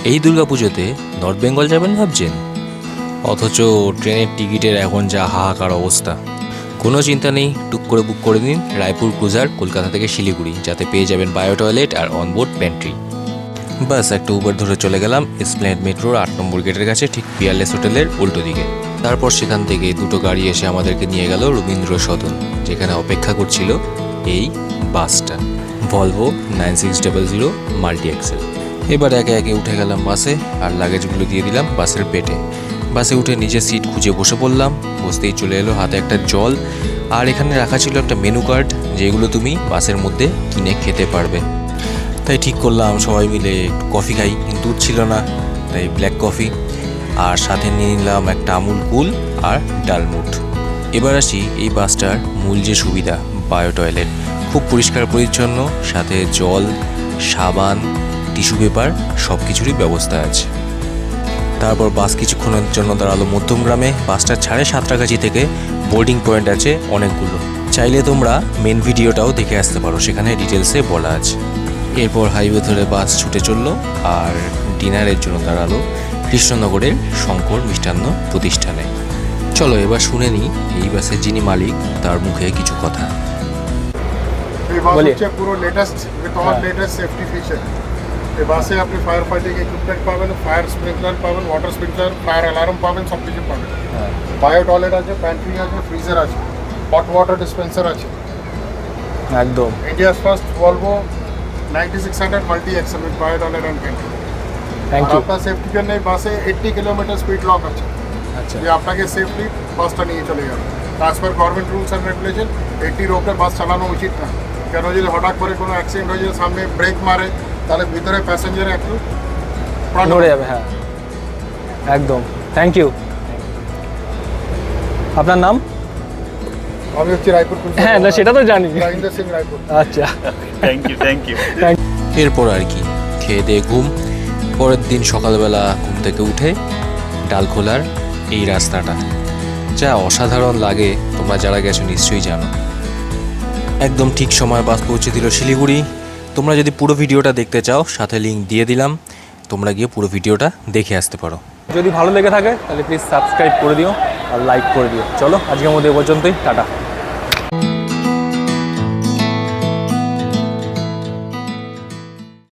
এই দুর্গাপুজোতে নর্থ বেঙ্গল যাবেন ভাবছেন, অথচ ট্রেনের টিকিটের এখন যা হাহাকার অবস্থা। কোনো চিন্তা নেই, টুক করে বুক করে দিন রায়পুর ক্রুজার কলকাতা থেকে শিলিগুড়ি, যাতে পেয়ে যাবেন বায়ো টয়লেট আর অনবোর্ড প্যান্ট্রি। বাস একটা উবার ধরে চলে গেলাম এসপ্ল্যানেড মেট্রোর 8 নম্বর গেটের কাছে, ঠিক পিয়ারলেস হোটেলের উল্টো দিকে। তারপর সেখান থেকে দুটো গাড়ি এসে আমাদেরকে নিয়ে গেল রবীন্দ্র সদন, যেখানে অপেক্ষা করছিল এই বাসটা, ভলভো 9600 মাল্টি এক্সেল। এবার একে একে উঠে গেলাম বাসে আর লাগেজগুলো দিয়ে দিলাম বাসের পেটে। বাসে উঠে নিজের সিট খুঁজে বসে পড়লাম। বসতেই চলে এলো হাতে একটা জল, আর এখানে রাখা ছিল একটা মেনু কার্ড, যেগুলো তুমি বাসের মধ্যে কিনে খেতে পারবে। তাই ঠিক করলাম সবাই মিলে একটু কফি খাই, কিন্তু দুধ ছিল না, তাই ব্ল্যাক কফি, আর সাথে নিয়ে নিলাম একটা আমুল কুল আর ডালমুট। এবার আসি এই বাসটার মূল যে সুবিধা, বায়ো টয়লেট। খুব পরিষ্কার পরিচ্ছন্ন, সাথে জল, সাবান, টিস্যু পেপার সব কিছুরই ব্যবস্থা আছে। তারপর বাস কিছুক্ষণের জন্য দাঁড়ালো মধ্যমগ্রামে। বাসটা ছাড়ে সাঁতরাগাছি থেকে, বোর্ডিং পয়েন্ট আছে অনেকগুলো। চাইলে তোমরা মেন ভিডিওটাও দেখে আসতে পারো, সেখানে ডিটেলসে বলা আছে। এরপর হাইওয়ে ধরে বাস ছুটে চললো আর ডিনারের জন্য দাঁড়ালো কৃষ্ণনগরের শঙ্কর মিষ্টান্ন প্রতিষ্ঠানে। চলো এবার শুনে নিই এই বাসের যিনি মালিক তার মুখে কিছু কথা। পুরো latest with all latest safety feature. এই বাসে আপনি ফায়ার ফাইটিং ইকুইপমেন্ট পাবেন, ফায়ার স্প্রিংকলার পাবেন, ওয়াটার স্প্রিংকলার, ফায়ার অ্যালার্ম পাবেন, সব কিছু পাবেন। বায়ো টয়লেট আছে, প্যান্ট্রি আছে, ফ্রিজার আছে, হট ওয়াটার ডিসপেন্সার আছে। একদম India's first Volvo 9600 multi axle with bio toilet and pantry. Thank you. আপনার সেফটির জন্য এই বাসে 80 কিলোমিটার স্পিড লক আছে, আচ্ছা, যে আপনাকে সেফলি বাসটা নিয়ে চলে যাবে। ট্রান্স per government rules and regulation 80-র ওপরে বাস চালানো উচিত না, কেন যদি হঠাৎ করে কোনো অ্যাক্সিডেন্ট হয়ে যায়, সামনে ব্রেক মারে, তাহলে ভিতরে প্যাসেঞ্জার একটু নড়ে যাবে। হ্যাঁ একদম, থ্যাংক ইউ। আপনার নাম? আমি হচ্ছে রায়পুর। হ্যাঁ না, সেটা তো জানি। রাজেন্দ্র সিং রায়পুর। আচ্ছা, থ্যাংক ইউ। এরপর আর কি, খেয়ে দিয়ে ঘুম। পরের দিন সকালবেলা ঘুম থেকে উঠে ডালখোলার এই রাস্তাটা যা অসাধারণ লাগে, তোমরা যারা গেছো নিশ্চয়ই জানো। একদম ঠিক সময় বাস পৌঁছে দিল শিলিগুড়ি। তোমরা যদি পুরো ভিডিওটা দেখতে চাও, সাথে লিঙ্ক দিয়ে দিলাম, তোমরা গিয়ে পুরো ভিডিওটা দেখে আসতে পারো। যদি ভালো লেগে থাকে তাহলে প্লিজ সাবস্ক্রাইব করে দিও আর লাইক করে দিও। চলো আজকের মধ্যে এ পর্যন্তই, টাটা।